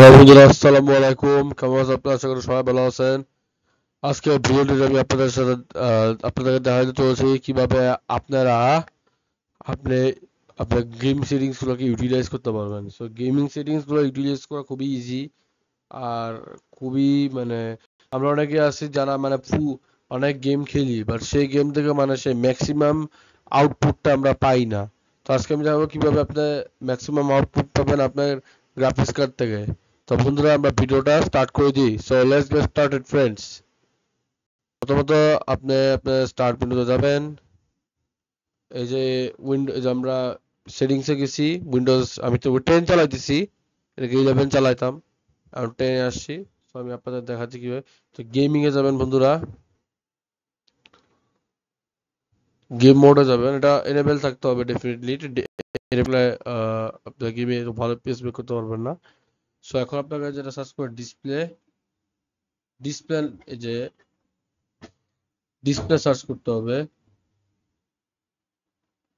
Hello বন্ধুরা, আসসালামু আলাইকুম। কেমন আছেন আপনারা? আশা করি সবাই ভালো আছেন। আজকে ভিডিওটিতে আমি আপনাদের সাথে আপনাদেরকে দেখাতে চলেছি কিভাবে আপনারা আপনি আপনার গেম সেটিংস গুলোকে ইউটিলাইজ করতে পারবেন। সো গেমিং সেটিংস গুলো ইউটিলাইজ করা খুবই ইজি আর খুবই মানে আমরা অনেকে আছি যারা অনেক গেম খেলি, বাট সেই গেম থেকে সেই ম্যাক্সিমাম আউটপুটটা আমরা পাই না। তো আজকে আমি দেখাবো কিভাবে আপনি ম্যাক্সিমাম আউটপুট পাবেন আপনার গ্রাফিক্স কার্ড থেকে। তো বন্ধুরা, আমরা ভিডিওটা স্টার্ট করে দিই। So let's get started friends. প্রথমত আপনি আপনার স্টার্ট উইন্ডোতে যাবেন। এই যে আমরা সেটিংসে গেছি। উইন্ডোজ আমি তো 10 চালাইতেছি, এটাকে 11 চালাইতাম, আর 10 এ আসছি। তো আমি আপনাদের দেখাচ্ছি কিভাবে। তো গেমিং এ যাবেন বন্ধুরা, গেম মোডে যাবেন। এটা এনেবল থাকতে হবে ডেফিনেটলি। এনেবল আপনার গেমে ভালো পিএস বের করতে পারবেন না। সো এখন আপনাকে যেটা সার্চ করে ডিসপ্লে ডিসপ্লে এই যে ডিসপ্লে সার্চ করতে হবে।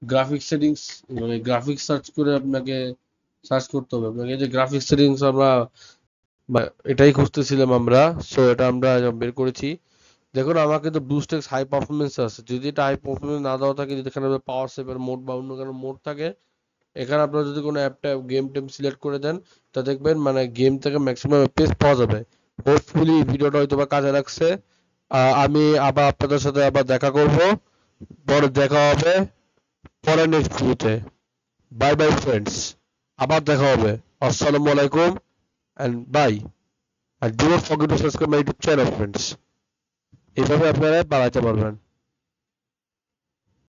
গ্রাফিক্স সেটিংস মানে গ্রাফিক্স সার্চ করে আপনাকে সার্চ করতে হবে। আপনাকে এই যে গ্রাফিক্স সেটিংস এটাই খুঁজতেছিলাম আমরা। সো এটা আমরা বের করেছি। দেখুন, আমার কিন্তু ব্লুস্টেক্স হাই পারফরমেন্স আছে। যদি এটা হাই পারফরমেন্স না দেওয়া থাকে, যদি এখানে পাওয়ার সেভার মোড বা অন্য কোনো মোড থাকে, এখানে আপনারা যদি কোনো অ্যাপটা গেম টেম সিলেক্ট করে দেন, তা দেখবেন গেম থেকে ম্যাক্সিমাম এফপিএস পাওয়া যাবে। হোপফুলি ভিডিওটা হয়তো বা কাজে লাগছে। আমি আবার আপনাদের সাথে আবার দেখা করব, পরে দেখা হবে পরের নেক্সট ভিডিওতে। বাই বাই ফ্রেন্ডস, আবার দেখা হবে। আসসালামু আলাইকুম and bye. And do not forget to subscribe my YouTube channel, friends. এইভাবে আপনারা বাড়াতে পারবেন।